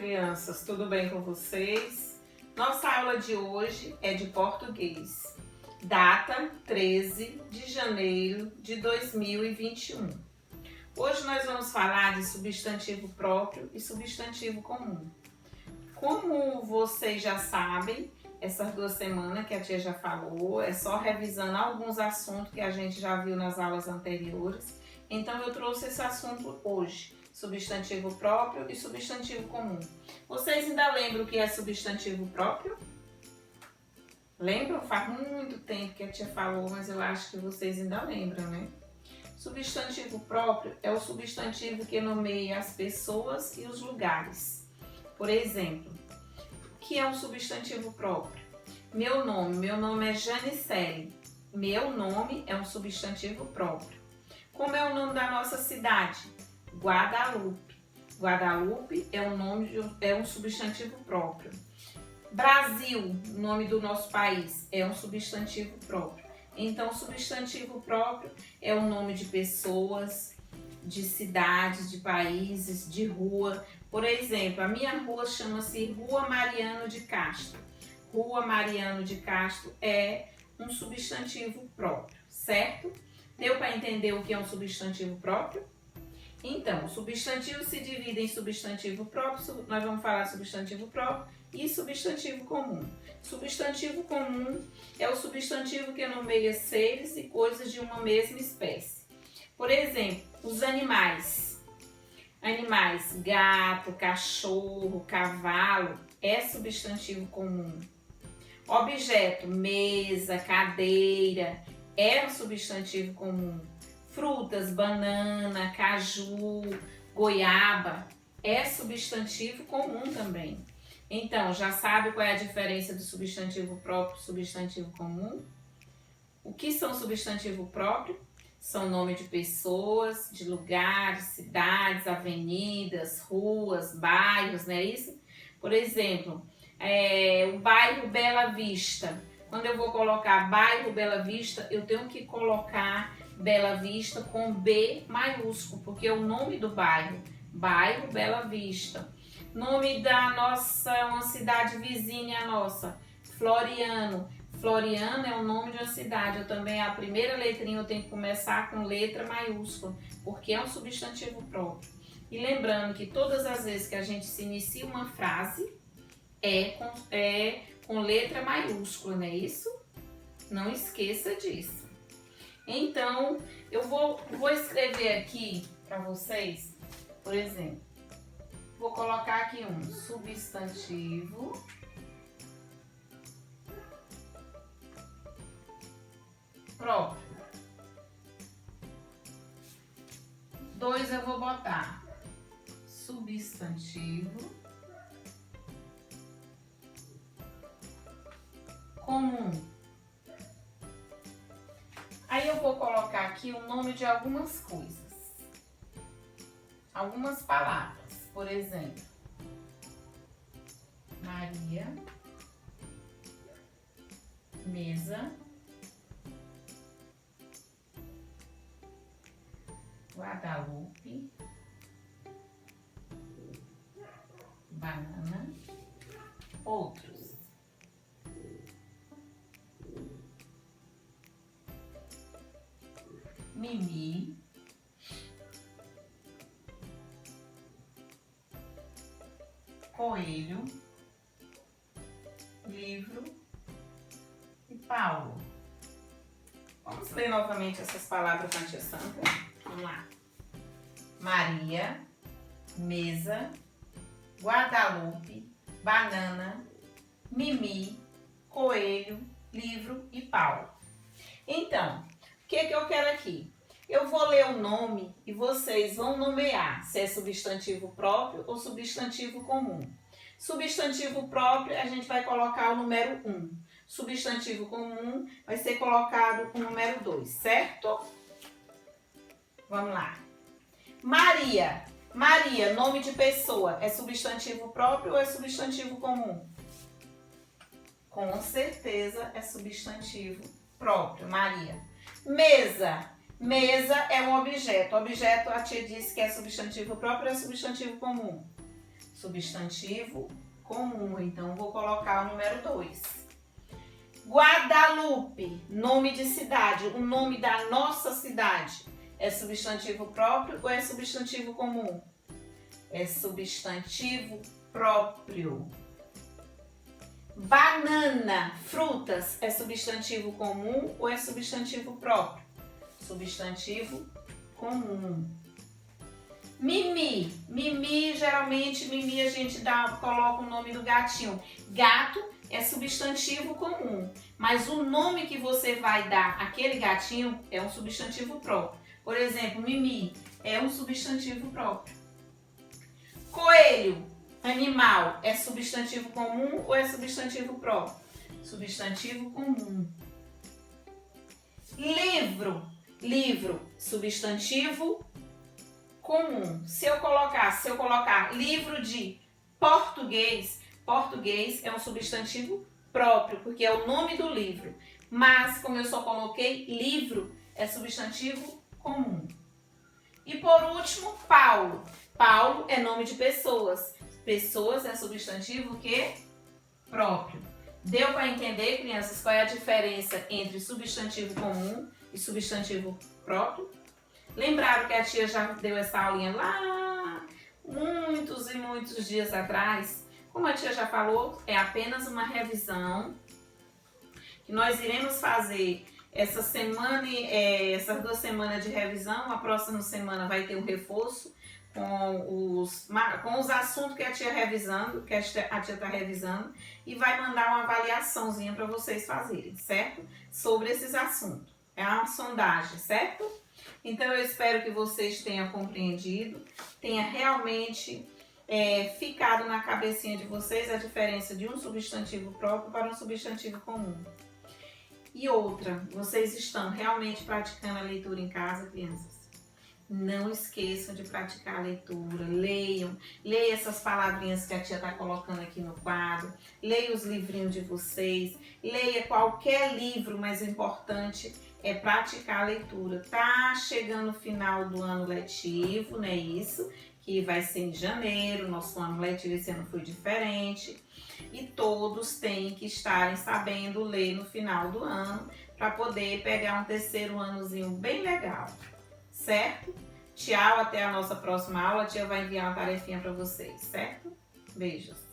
crianças, tudo bem com vocês? Nossa aula de hoje é de português. Data 13 de janeiro de 2021. Hoje nós vamos falar de substantivo próprio e substantivo comum. Como vocês já sabem, essas 2 semanas que a tia já falou, é só revisando alguns assuntos que a gente já viu nas aulas anteriores. Então eu trouxe esse assunto hoje, substantivo próprio e substantivo comum. Vocês ainda lembram o que é substantivo próprio? Lembram? Faz muito tempo que a tia falou, mas eu acho que vocês ainda lembram, né? Substantivo próprio é o substantivo que nomeia as pessoas e os lugares. Por exemplo, o que é um substantivo próprio? Meu nome é Janicele. Meu nome é um substantivo próprio. Como é o nome da nossa cidade? Guadalupe. Guadalupe é um substantivo próprio. Brasil, nome do nosso país, é um substantivo próprio. Então, substantivo próprio é o nome de pessoas, de cidades, de países, de rua. Por exemplo, a minha rua chama-se Rua Mariano de Castro. Rua Mariano de Castro é um substantivo próprio, certo? Deu para entender o que é um substantivo próprio? Então, o substantivo se divide em substantivo próprio, nós vamos falar de substantivo próprio e substantivo comum. Substantivo comum é o substantivo que nomeia seres e coisas de uma mesma espécie. Por exemplo, os animais. Animais, gato, cachorro, cavalo, é substantivo comum. Objeto, mesa, cadeira, é um substantivo comum. Frutas, banana, caju, goiaba, é substantivo comum também. Então, já sabe qual é a diferença do substantivo próprio e substantivo comum? O que são substantivo próprio? São nome de pessoas, de lugares, cidades, avenidas, ruas, bairros, não é isso? Por exemplo, o bairro Bela Vista. Quando eu vou colocar bairro Bela Vista, eu tenho que colocar Bela Vista com B maiúsculo, porque é o nome do bairro, bairro Bela Vista. Nome da uma cidade vizinha nossa, Floriano. Floriano é o nome de uma cidade, a primeira letrinha eu tenho que começar com letra maiúscula, porque é um substantivo próprio. E lembrando que todas as vezes que a gente se inicia uma frase, é com letra maiúscula, não é isso? Não esqueça disso. Então, eu vou escrever aqui para vocês, por exemplo, vou colocar aqui um substantivo próprio. 2 eu vou botar substantivo comum. Aí eu vou colocar aqui o nome de algumas coisas, algumas palavras. Por exemplo, Maria, mesa, Guadalupe, banana, outros. Mimi, coelho, livro e Paulo. Vamos ler novamente essas palavras com a tia Sandra. Vamos lá. Maria, mesa, Guadalupe, banana, Mimi, coelho, livro e Paulo. Então, o que eu quero aqui? Eu vou ler o nome e vocês vão nomear se é substantivo próprio ou substantivo comum. Substantivo próprio, a gente vai colocar o número 1. Substantivo comum vai ser colocado o número 2, certo? Vamos lá. Maria. Maria, nome de pessoa, é substantivo próprio ou é substantivo comum? Com certeza é substantivo próprio, Maria. Mesa. Mesa é um objeto. Objeto, a tia disse que é substantivo próprio ou é substantivo comum? Substantivo comum. Então, vou colocar o número 2. Guadalupe, nome de cidade, o nome da nossa cidade. É substantivo próprio ou é substantivo comum? É substantivo próprio. Banana, frutas, é substantivo comum ou é substantivo próprio? Substantivo comum. Mimi, geralmente Mimi a gente coloca o nome do gatinho. Gato é substantivo comum, mas o nome que você vai dar àquele gatinho é um substantivo próprio. Por exemplo, Mimi é um substantivo próprio. Coelho, animal, é substantivo comum ou é substantivo próprio? Substantivo comum. Livro, substantivo comum. Se eu colocar livro de português, português é um substantivo próprio, porque é o nome do livro. Mas, como eu só coloquei livro, é substantivo comum. E por último, Paulo. Paulo é nome de pessoas. Pessoas é substantivo que? Próprio. Deu para entender, crianças, qual é a diferença entre substantivo comum e substantivo próprio? Lembraram que a tia já deu essa aulinha lá muitos e muitos dias atrás? Como a tia já falou, é apenas uma revisão que nós iremos fazer essa semana, essas 2 semanas de revisão. A próxima semana vai ter um reforço com os assuntos que a tia está revisando, e vai mandar uma avaliaçãozinha para vocês fazerem, certo? Sobre esses assuntos. É uma sondagem, certo? Então eu espero que vocês tenham compreendido, tenha realmente ficado na cabecinha de vocês a diferença de um substantivo próprio para um substantivo comum. E outra, vocês estão realmente praticando a leitura em casa, crianças? Não esqueçam de praticar a leitura, leiam essas palavrinhas que a tia está colocando aqui no quadro, leia os livrinhos de vocês, leia qualquer livro, mas o importante é praticar a leitura. Tá chegando o final do ano letivo, não é isso? Que vai ser em janeiro, nosso ano letivo esse ano foi diferente. E todos têm que estarem sabendo ler no final do ano para poder pegar um terceiro anozinho bem legal, certo? Tchau, até a nossa próxima aula. A tia vai enviar uma tarefinha para vocês, certo? Beijos.